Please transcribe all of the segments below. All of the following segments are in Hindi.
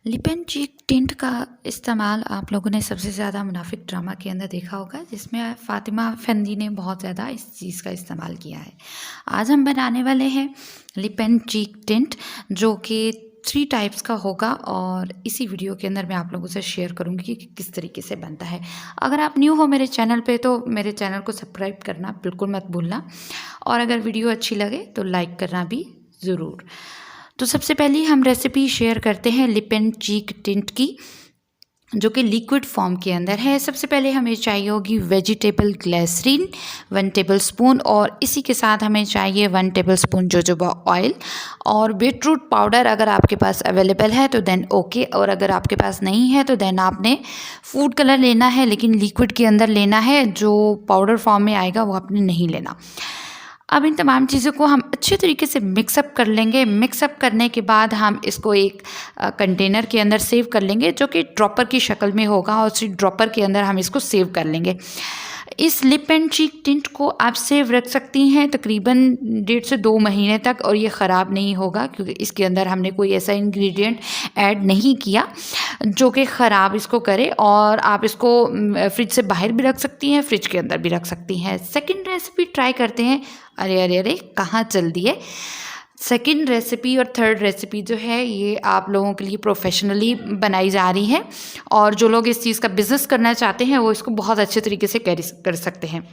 लिप एंड चीक टिंट का इस्तेमाल आप लोगों ने सबसे ज़्यादा मुनाफिक ड्रामा के अंदर देखा होगा, जिसमें फ़ातिमा अफंदी ने बहुत ज़्यादा इस चीज़ का इस्तेमाल किया है। आज हम बनाने वाले हैं लिप एंड चीक टिंट, जो कि 3 टाइप्स का होगा और इसी वीडियो के अंदर मैं आप लोगों से शेयर करूंगी कि किस तरीके से बनता है। अगर आप न्यू हो मेरे चैनल पे तो मेरे चैनल को सब्सक्राइब करना बिल्कुल मत भूलना, और अगर वीडियो अच्छी लगे तो लाइक करना भी ज़रूर। तो सबसे पहले हम रेसिपी शेयर करते हैं लिप एंड चीक टिंट की, जो कि लिक्विड फॉर्म के अंदर है। सबसे पहले हमें चाहिए होगी वेजिटेबल ग्लिसरीन 1 टेबलस्पून, और इसी के साथ हमें चाहिए 1 टेबलस्पून जोजोबा ऑयल और बीटरूट पाउडर। अगर आपके पास अवेलेबल है तो देन ओके, और अगर आपके पास नहीं है तो देन आपने फूड कलर लेना है, लेकिन लिक्विड के अंदर लेना है। जो पाउडर फॉर्म में आएगा वो आपने नहीं लेना। अब इन तमाम चीज़ों को हम अच्छे तरीके से मिक्सअप कर लेंगे। मिक्सअप करने के बाद हम इसको एक कंटेनर के अंदर सेव कर लेंगे, जो कि ड्रॉपर की शक्ल में होगा, और उसी ड्रॉपर के अंदर हम इसको सेव कर लेंगे। इस लिप एंड चीक टिंट को आप सेव रख सकती हैं तकरीबन 1.5 से 2 महीने तक, और ये ख़राब नहीं होगा, क्योंकि इसके अंदर हमने कोई ऐसा इंग्रेडिएंट ऐड नहीं किया जो कि ख़राब इसको करे। और आप इसको फ्रिज से बाहर भी रख सकती हैं, फ्रिज के अंदर भी रख सकती हैं। सेकंड रेसिपी ट्राई करते हैं। अरे अरे अरे, कहाँ चल दिए। सेकंड रेसिपी और थर्ड रेसिपी जो है ये आप लोगों के लिए प्रोफेशनली बनाई जा रही है, और जो लोग इस चीज़ का बिज़नेस करना चाहते हैं वो इसको बहुत अच्छे तरीके से कर सकते हैं।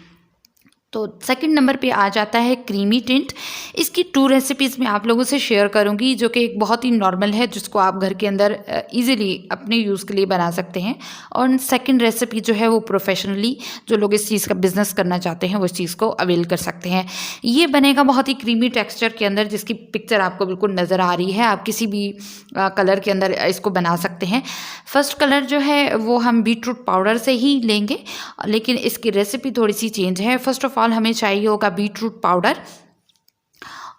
तो सेकंड नंबर पे आ जाता है क्रीमी टिंट। इसकी 2 रेसिपीज़ मैं आप लोगों से शेयर करूंगी, जो कि एक बहुत ही नॉर्मल है, जिसको आप घर के अंदर इजीली अपने यूज़ के लिए बना सकते हैं। और सेकंड रेसिपी जो है वो प्रोफेशनली जो लोग इस चीज़ का बिज़नेस करना चाहते हैं वो इस चीज़ को अवेल कर सकते हैं। ये बनेगा बहुत ही क्रीमी टेक्स्चर के अंदर, जिसकी पिक्चर आपको बिल्कुल नज़र आ रही है। आप किसी भी कलर के अंदर इसको बना सकते हैं। फर्स्ट कलर जो है वो हम बीटरूट पाउडर से ही लेंगे, लेकिन इसकी रेसिपी थोड़ी सी चेंज है। फर्स्ट ऑफ ऑल हमें चाहिए होगा बीटरूट पाउडर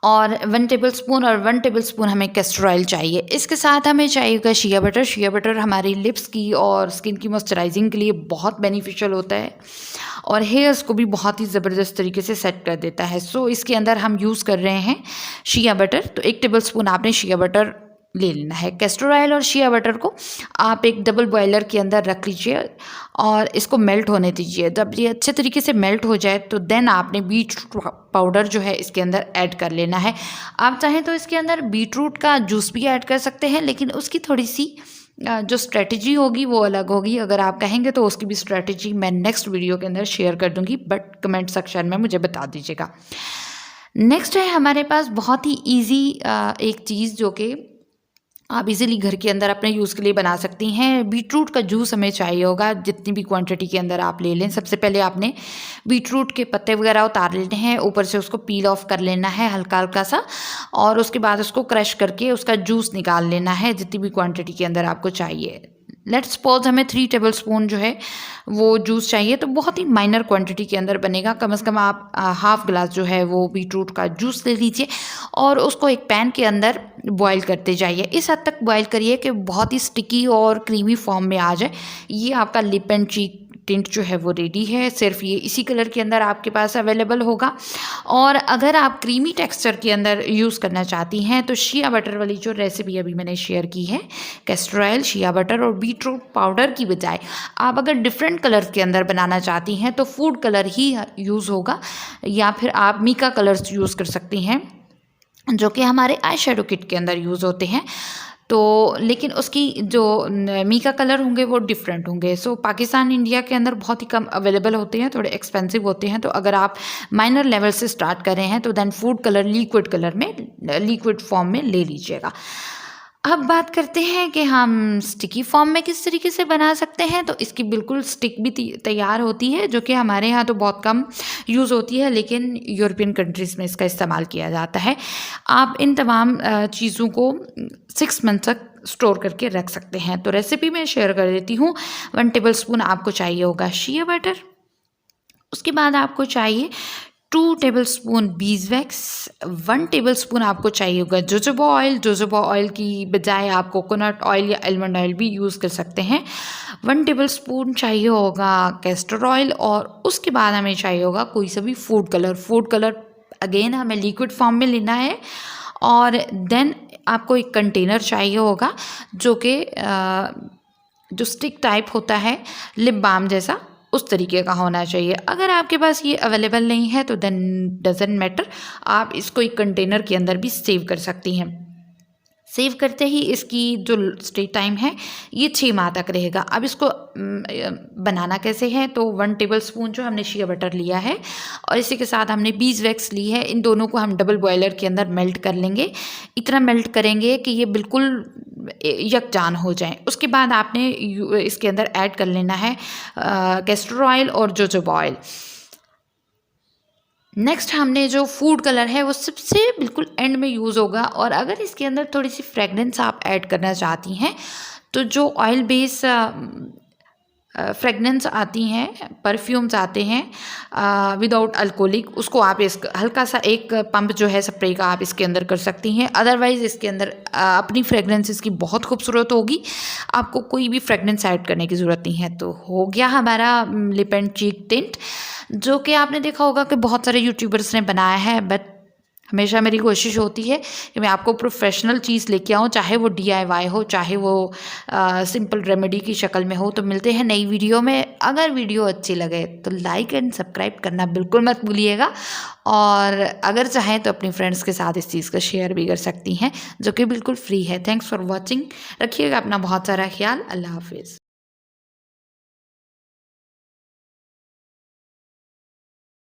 और 1 टेबलस्पून, और 1 टेबलस्पून हमें कैस्टर ऑयल चाहिए। इसके साथ हमें चाहिए होगा शिया बटर। शिया बटर हमारी लिप्स की और स्किन की मॉइस्चराइजिंग के लिए बहुत बेनिफिशियल होता है, और हेयर्स को भी बहुत ही ज़बरदस्त तरीके से सेट कर देता है। सो इसके अंदर हम यूज़ कर रहे हैं शिया बटर। तो 1 टेबलस्पून आपने शिया बटर ले लेना है। कैस्टर ऑयल और शिया बटर को आप एक डबल बॉयलर के अंदर रख लीजिए और इसको मेल्ट होने दीजिए। जब ये अच्छे तरीके से मेल्ट हो जाए तो देन आपने बीटरूट पाउडर जो है इसके अंदर ऐड कर लेना है। आप चाहें तो इसके अंदर बीटरूट का जूस भी ऐड कर सकते हैं, लेकिन उसकी थोड़ी सी जो स्ट्रेटजी होगी वो अलग होगी। अगर आप कहेंगे तो उसकी भी स्ट्रेटजी मैं नेक्स्ट वीडियो के अंदर शेयर कर दूंगी, बट कमेंट सेक्शन में मुझे बता दीजिएगा। नेक्स्ट है हमारे पास बहुत ही ईजी एक चीज़, जो कि आप इजीली घर के अंदर अपने यूज़ के लिए बना सकती हैं। बीटरूट का जूस हमें चाहिए होगा, जितनी भी क्वांटिटी के अंदर आप ले लें। सबसे पहले आपने बीटरूट के पत्ते वगैरह उतार लेने हैं, ऊपर से उसको पील ऑफ कर लेना है हल्का हल्का सा, और उसके बाद उसको क्रश करके उसका जूस निकाल लेना है, जितनी भी क्वांटिटी के अंदर आपको चाहिए। लेट्स सपोज हमें 3 टेबलस्पून जो है वो जूस चाहिए, तो बहुत ही माइनर क्वांटिटी के अंदर बनेगा। कम से कम आप हाफ ग्लास जो है वो बीटरूट का जूस ले लीजिए, और उसको एक पैन के अंदर बॉईल करते जाइए। इस हद तक बॉईल करिए कि बहुत ही स्टिकी और क्रीमी फॉर्म में आ जाए। ये आपका लिप एंड चीक टिंट जो है वो रेडी है। सिर्फ ये इसी कलर के अंदर आपके पास अवेलेबल होगा। और अगर आप क्रीमी टेक्सचर के अंदर यूज़ करना चाहती हैं तो शिया बटर वाली जो रेसिपी अभी मैंने शेयर की है, कैस्टर ऑयल, शिया बटर और बीटरूट पाउडर की बजाय आप अगर डिफरेंट कलर के अंदर बनाना चाहती हैं तो फूड कलर ही यूज़ होगा, या फिर आप मीका कलर्स यूज़ कर सकती हैं, जो कि हमारे आई शेडो किट के अंदर यूज़ होते हैं। तो लेकिन उसकी जो मीका कलर होंगे वो डिफरेंट होंगे। सो पाकिस्तान इंडिया के अंदर बहुत ही कम अवेलेबल होते हैं, थोड़े एक्सपेंसिव होते हैं। तो अगर आप माइनर लेवल से स्टार्ट कर रहे हैं तो then food colour liquid form में ले लीजिएगा। अब बात करते हैं कि हम स्टिकी फॉर्म में किस तरीके से बना सकते हैं। तो इसकी बिल्कुल स्टिक भी तैयार होती है, जो कि हमारे यहाँ तो बहुत कम यूज़ होती है, लेकिन यूरोपियन कंट्रीज़ में इसका इस्तेमाल किया जाता है। आप इन तमाम चीज़ों को 6 मंथ तक स्टोर करके रख सकते हैं। तो रेसिपी मैं शेयर कर देती हूँ। 1 टेबलस्पून आपको चाहिए होगा शिया बटर। उसके बाद आपको चाहिए 2 टेबलस्पून बीजवैक्स, 1 टेबलस्पून आपको चाहिए होगा जोजोबा ऑयल। जोजोबा ऑयल की बजाय आप कोकोनट ऑयल या आलमंड ऑयल भी यूज़ कर सकते हैं। 1 टेबलस्पून चाहिए होगा कैस्टर ऑयल, और उसके बाद हमें चाहिए होगा कोई सा भी फूड कलर। अगेन हमें लिक्विड फॉर्म में लेना है, और देन आपको एक कंटेनर चाहिए होगा जो कि जो स्टिक टाइप होता है लिप बाम जैसा, उस तरीके का होना चाहिए। अगर आपके पास ये अवेलेबल नहीं है तो देन डजेंट मैटर, आप इसको एक कंटेनर के अंदर भी सेव कर सकती हैं। सेव करते ही इसकी जो स्टे टाइम है ये 6 माह तक रहेगा। अब इसको बनाना कैसे है, तो 1 टेबलस्पून जो हमने शिया बटर लिया है और इसी के साथ हमने बीज वैक्स ली है। इन दोनों को हम डबल बॉयलर के अंदर मेल्ट कर लेंगे। इतना मेल्ट करेंगे कि ये बिल्कुल यकजान हो जाए। उसके बाद आपने इसके अंदर ऐड कर लेना है कैस्टर ऑयल और जोजोबा ऑयल। नेक्स्ट हमने जो फूड कलर है वो सबसे बिल्कुल एंड में यूज़ होगा। और अगर इसके अंदर थोड़ी सी फ्रेगनेंस आप ऐड करना चाहती हैं तो जो ऑयल बेस फ्रेगनेंस आती हैं, परफ्यूम्स आते हैं विदाउट अल्कोहलिक, उसको आप इस हल्का सा एक पंप जो है स्प्रे का आप इसके अंदर कर सकती हैं। अदरवाइज़ इसके अंदर अपनी फ्रेगनेंस इसकी बहुत खूबसूरत होगी, आपको कोई भी फ्रेगनेंस ऐड करने की ज़रूरत नहीं है। तो हो गया हमारा लिप एंड चीक टिंट, जो कि आपने देखा होगा कि बहुत सारे यूट्यूबर्स ने बनाया है, बट हमेशा मेरी कोशिश होती है कि मैं आपको प्रोफेशनल चीज़ लेके आऊँ, चाहे वो DIY हो, चाहे वो सिंपल रेमेडी की शक्ल में हो। तो मिलते हैं नई वीडियो में। अगर वीडियो अच्छी लगे तो लाइक एंड सब्सक्राइब करना बिल्कुल मत भूलिएगा, और अगर चाहें तो अपनी फ्रेंड्स के साथ इस चीज़ का शेयर भी कर सकती हैं, जो कि बिल्कुल फ्री है। Thanks for watching. रखिएगा अपना बहुत सारा ख्याल। अल्लाह हाफिज़।